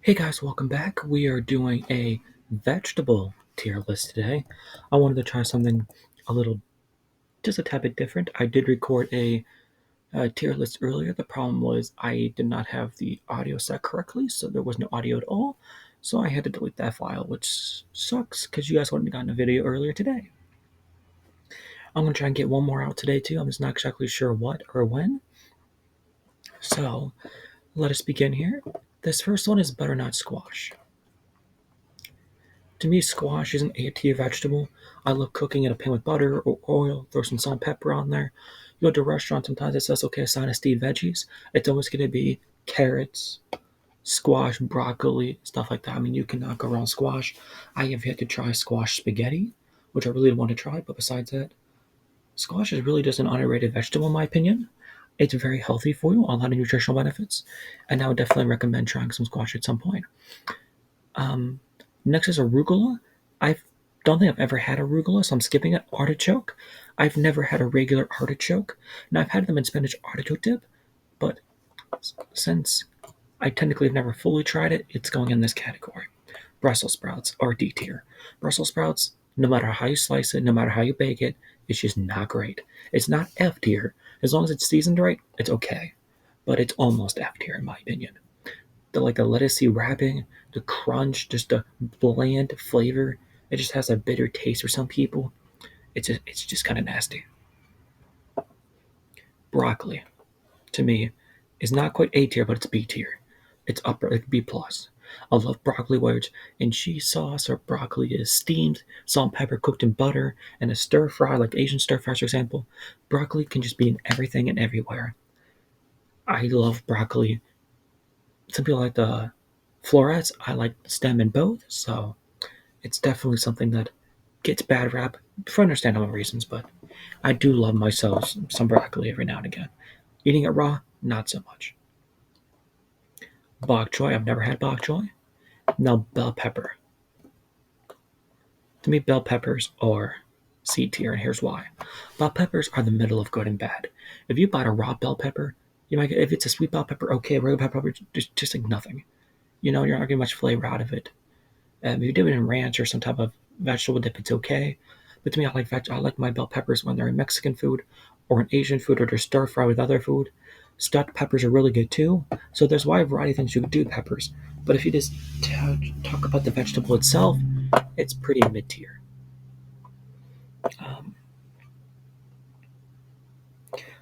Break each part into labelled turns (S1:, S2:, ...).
S1: Hey guys, welcome back. We are doing a vegetable tier list today. I wanted to try something a little, just a tad bit different. I did record a tier list earlier. The problem was I did not have the audio set correctly, so there was no audio at all. So I had to delete that file, which sucks because you guys wouldn't have gotten a video earlier today. I'm going to try and get one more out today too. I'm just not exactly sure what or when. So let us begin here. This first one is butternut squash. To me, squash is an A-tier vegetable. I love cooking in a pan with butter or oil, throw some salt and pepper on there. You go to a restaurant, sometimes it says, okay, assign us to veggies. It's always going to be carrots, squash, broccoli, stuff like that. I mean, you cannot go wrong squash. I have yet to try squash spaghetti, which I really want to try, but besides that, squash is really just an underrated vegetable in my opinion. It's very healthy for you, a lot of nutritional benefits, and I would definitely recommend trying some squash at some point. Um, Next is arugula. I don't think I've ever had arugula, so I'm skipping it. Artichoke. I've never had a regular artichoke. Now I've had them in spinach artichoke dip, but since I technically have never fully tried it, it's going in this category. Brussels sprouts are D tier. Brussels sprouts, no matter how you slice it, no matter how you bake it, it's just not great. It's not F tier. As long as it's seasoned right, it's okay. But it's almost F tier in my opinion. The lettucey wrapping, the crunch, just the bland flavor. It just has a bitter taste for some people. It's just kind of nasty. Broccoli, to me, is not quite A tier, but it's B tier. It's upper, like B plus. I love broccoli where it's in cheese sauce or broccoli is steamed, salt and pepper cooked in butter, and a stir fry, like Asian stir fries, for example. Broccoli can just be in everything and everywhere. I love broccoli. Some people like the florets. I like the stem in both, so it's definitely something that gets bad rap for understandable reasons, but I do love myself some broccoli every now and again. Eating it raw, not so much. Bok choy, I've never had bok choy. Now, bell pepper. To me, bell peppers are C tier, and here's why. Bell peppers are the middle of good and bad. If you buy a raw bell pepper, you might get, if it's a sweet bell pepper, okay, regular bell pepper, just like nothing. You're not getting much flavor out of it. If you dip it in ranch or some type of vegetable dip, it's okay. But to me, I like my bell peppers when they're in Mexican food or in Asian food or they're stir fry with other food. Stuffed peppers are really good too. So there's a wide variety of things you can do with peppers. But if you just talk about the vegetable itself, it's pretty mid tier. Um,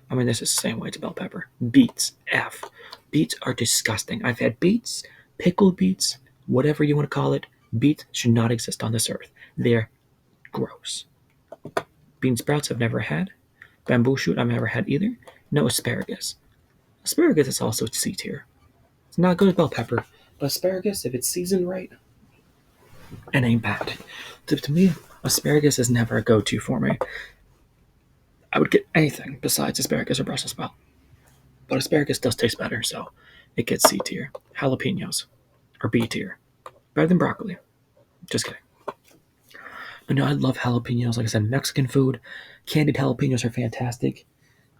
S1: I mean, this is the same way to bell pepper. Beets, F. Beets are disgusting. I've had beets, pickled beets, whatever you want to call it. Beets should not exist on this earth. They're gross. Bean sprouts I've never had. Bamboo shoot I've never had either. No asparagus. Asparagus is also C tier. It's not good as bell pepper, but asparagus, if it's seasoned right, it ain't bad. To me, asparagus is never a go-to for me. I would get anything besides asparagus or Brussels sprout, but asparagus does taste better, so it gets C tier. Jalapenos are B tier, better than broccoli. Just kidding. But no, I love jalapenos. Like I said, Mexican food, candied jalapenos are fantastic.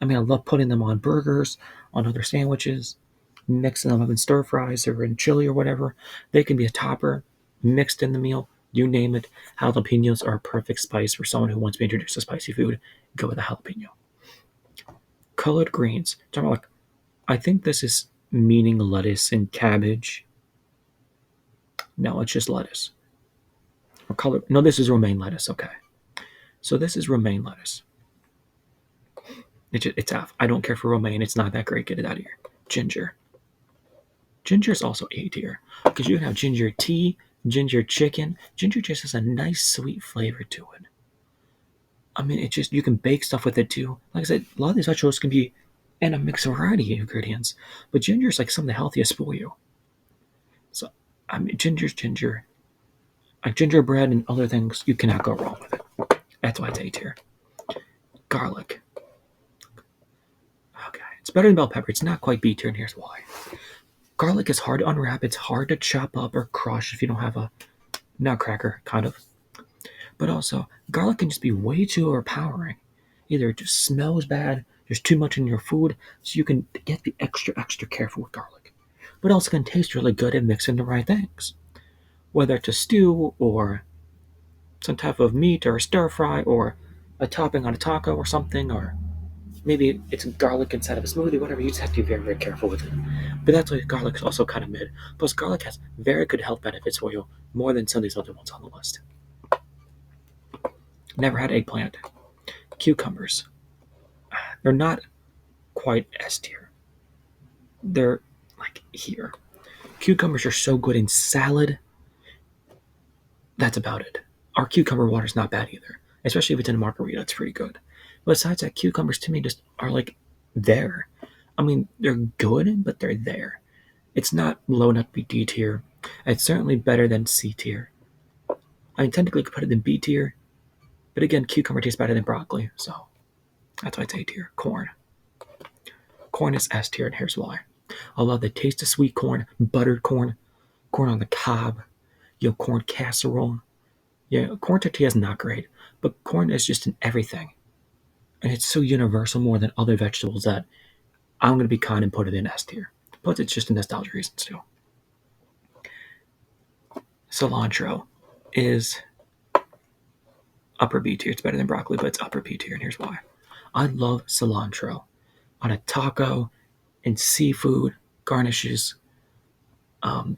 S1: I mean, I love putting them on burgers, on other sandwiches, mixing them up in stir fries or in chili or whatever. They can be a topper, mixed in the meal, you name it. Jalapenos are a perfect spice for someone who wants to be introduced to spicy food. Go with a jalapeno. Colored greens. Talking about I think this is meaning lettuce and cabbage. No, it's just lettuce. Or color. No, this is romaine lettuce. Okay. So this is romaine lettuce. It's F. I don't care for romaine. It's not that great. Get it out of here. Ginger. Ginger is also A tier because you can have ginger tea, ginger chicken. Ginger just has a nice sweet flavor to it. I mean, it just you can bake stuff with it too. Like I said, a lot of these vegetables can be in a mixed variety of ingredients, but ginger is like some of the healthiest for you. So I mean, ginger's ginger. Like gingerbread and other things, you cannot go wrong with it. That's why it's A tier. Garlic. Okay, it's better than bell pepper. It's not quite B tier, and here's why. Garlic is hard to unwrap. It's hard to chop up or crush if you don't have a nutcracker, kind of. But also, garlic can just be way too overpowering. Either it just smells bad, there's too much in your food, so you can get the extra careful with garlic. but also can taste really good and mix in the right things. Whether it's a stew or some type of meat or a stir fry or a topping on a taco or something, or maybe it's garlic inside of a smoothie, whatever. You just have to be very, very careful with it. But that's why garlic is also kind of mid. Plus, garlic has very good health benefits for you, more than some of these other ones on the list. Never had eggplant. Cucumbers. They're not quite S tier. They're like here. Cucumbers are so good in salad. That's about it. Our cucumber water is not bad either, especially if it's in a margarita. It's pretty good. Besides that, cucumbers to me just are like there. I mean, they're good, but they're there. It's not low enough to be D tier. It's certainly better than C tier. I mean, technically could put it in B tier, but again, cucumber tastes better than broccoli, so that's why it's A tier. Corn. Corn is S tier, and here's why. I love the taste of sweet corn, buttered corn, corn on the cob, corn casserole. Yeah, corn tortilla is not great, but corn is just in everything. And it's so universal more than other vegetables that I'm going to be kind and put it in S tier. But it's just a nostalgia reason too. Cilantro is upper B tier. It's better than broccoli, but it's upper B tier, and here's why. I love cilantro on a taco and seafood garnishes,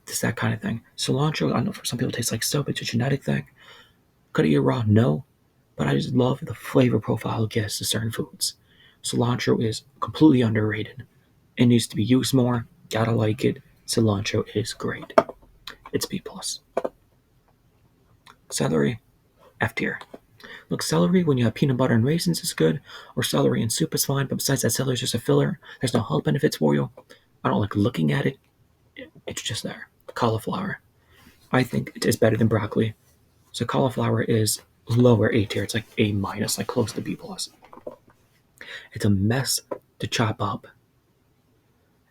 S1: just that kind of thing. Cilantro, I know for some people it tastes like soap. It's a genetic thing. Could I eat it raw? No, but I just love the flavor profile it gives to certain foods. Cilantro is completely underrated. It needs to be used more. Gotta like it. Cilantro is great. It's B plus. Celery, F tier. Look, celery when you have peanut butter and raisins is good, or celery and soup is fine, but besides that, celery is just a filler. There's no health benefits for you. I don't like looking at it. It's just there. Cauliflower. I think it is better than broccoli. So cauliflower is lower A tier. It's like A minus, like close to B plus. It's a mess to chop up.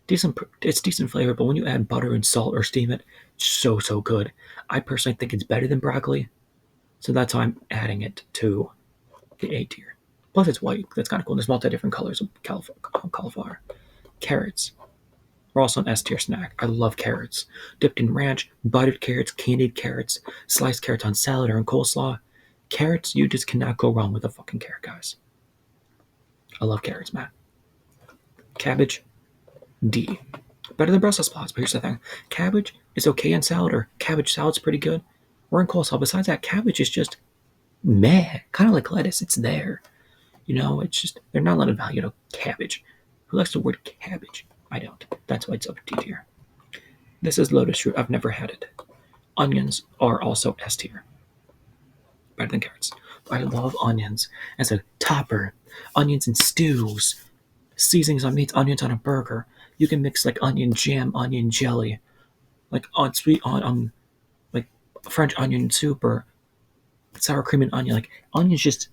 S1: It's decent flavor, but when you add butter and salt or steam it, it's so good. I personally think it's better than broccoli, so that's why I'm adding it to the A tier. Plus, it's white. That's kind of cool. There's multi different colors of cauliflower. Carrots are also an S tier snack. I love carrots. Dipped in ranch, buttered carrots, candied carrots, sliced carrots on salad or in coleslaw. Carrots, you just cannot go wrong with a fucking carrot, guys. I love carrots, man. Cabbage, D. Better than Brussels sprouts, but here's the thing. Cabbage is okay in salad, or cabbage salad's pretty good. Or in coleslaw. Besides that, cabbage is just meh. Kind of like lettuce. It's there. It's just, they're not letting value to cabbage. Who likes the word cabbage? I don't. That's why it's up D tier. This is lotus root. I've never had it. Onions are also S tier. Better than carrots. I love onions as a topper. Onions in stews. Seasonings on meats. Onions on a burger. You can mix like onion jam, onion jelly, like on sweet on like French onion soup or sour cream and onion. Like onions just,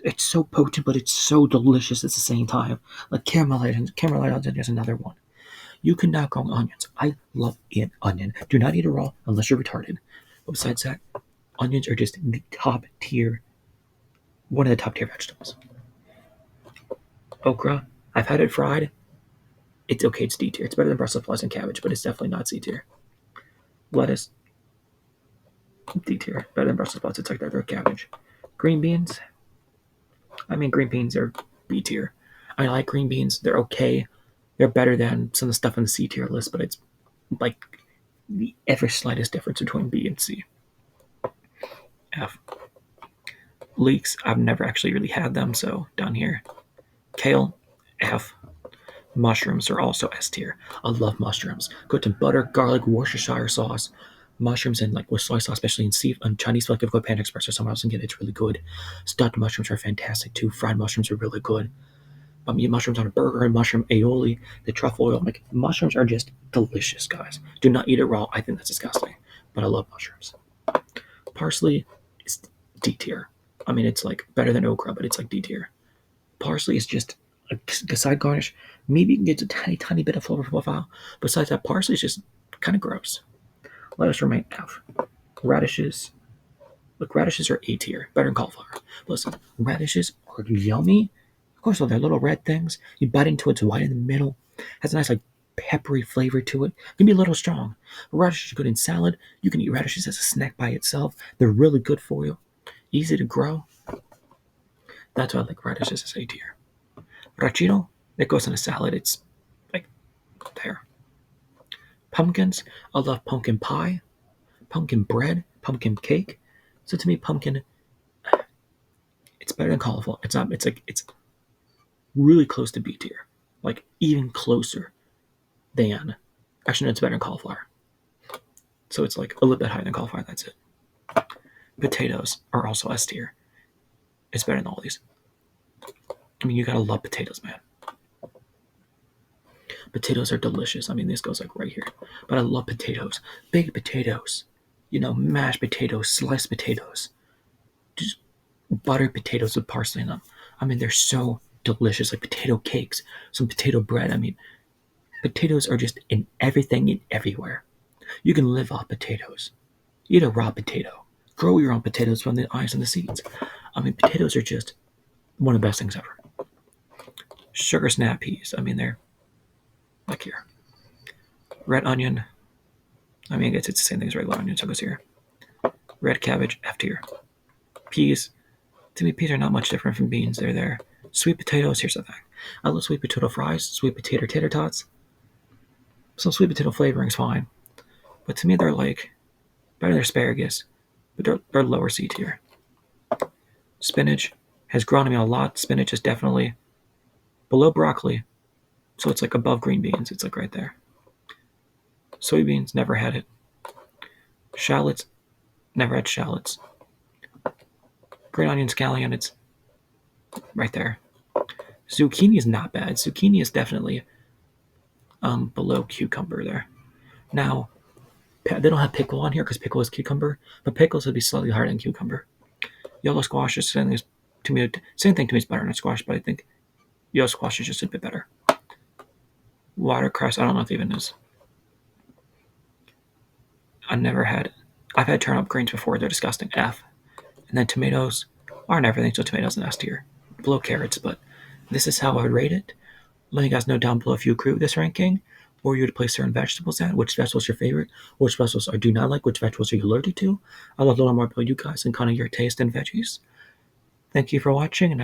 S1: it's so potent, but it's so delicious at the same time. Like caramelized onion is another one. You cannot go on onions. I love an onion. Do not eat it raw unless you're retarded. But besides that, onions are just the top tier, one of the top tier vegetables. Okra, I've had it fried. It's okay, it's D tier. It's better than Brussels sprouts and cabbage, but it's definitely not C tier. Lettuce, D tier. Better than Brussels sprouts, it's like regular cabbage. Green beans, green beans are B tier. I like green beans. They're okay. They're better than some of the stuff on the C tier list, but it's like the ever slightest difference between B and C. F. Leeks, I've never actually really had them, so down here. Kale, F. Mushrooms are also S tier. I love mushrooms. Cooked in butter, garlic, Worcestershire sauce. Mushrooms and like with soy sauce, especially in Chinese food, like if you go to Panda Express or somewhere else and get it, it's really good. Stuffed mushrooms are fantastic too. Fried mushrooms are really good. Mushrooms on a burger and mushroom aioli, the truffle oil. Like mushrooms are just delicious, guys. Do not eat it raw. I think that's disgusting, but I love mushrooms. Parsley is D tier. It's like better than okra, but it's like D tier. Parsley is just a side garnish. Maybe you can get a tiny bit of flavor profile. Besides that, parsley is just kind of gross. Lettuce remain F. Radishes. Look, radishes are A tier. Better than cauliflower. Listen, radishes are yummy. Of course, they're little red things. You bite into it, it's white in the middle. Has a nice like peppery flavor to it. It can be a little strong. Radish is good in salad. You can eat radishes as a snack by itself. They're really good for you. Easy to grow. That's why I like radishes as A tier. Rachino, it goes in a salad. It's like there. Pumpkins, I love pumpkin pie, pumpkin bread, pumpkin cake. So to me, pumpkin, it's better than cauliflower. It's not. It's like it's really close to B tier, like even closer than. Actually, no, it's better than cauliflower. So it's like a little bit higher than cauliflower. That's it. Potatoes are also S tier. It's better than all these. I mean, you gotta love potatoes, man. Potatoes are delicious. I mean, this goes like right here. But I love potatoes. Baked potatoes. Mashed potatoes, sliced potatoes. Just buttered potatoes with parsley in them. I mean, they're so delicious. Like potato cakes, some potato bread. I mean, potatoes are just in everything and everywhere. You can live off potatoes. Eat a raw potato. Grow your own potatoes from the eyes and the seeds. I mean, potatoes are just one of the best things ever. Sugar snap peas. I mean, they're like here. Red onion. I mean, I guess it's the same thing as regular onion, so it goes here. Red cabbage, F tier. Peas. To me, peas are not much different from beans. They're there. Sweet potatoes, here's the thing. I love sweet potato fries, sweet potato tater tots. Some sweet potato flavoring's fine. But to me, they're like better than asparagus, but they're lower C tier. Spinach has grown on me a lot. Spinach is definitely below broccoli, so it's like above green beans. It's like right there. Soybeans, never had it. Shallots, never had shallots. Green onion, scallion, it's right there. Zucchini is not bad. Zucchini is definitely below cucumber there. Now, they don't have pickle on here because pickle is cucumber, but pickles would be slightly higher than cucumber. Yellow squash is same thing to me is better than squash, but I think yellow squash is just a bit better. Watercress, I don't know if it even is. I've had turnip greens before, they're disgusting. F. And then tomatoes aren't everything, so tomatoes in S tier. Below carrots, but this is how I would rate it. Let me guys know down below if you agree with this ranking, or you would place certain vegetables at, which vegetables are your favorite, which vegetables I do not like, which vegetables are you allergic to. I'd love to learn more about you guys and kind of your taste in veggies. Thank you for watching, and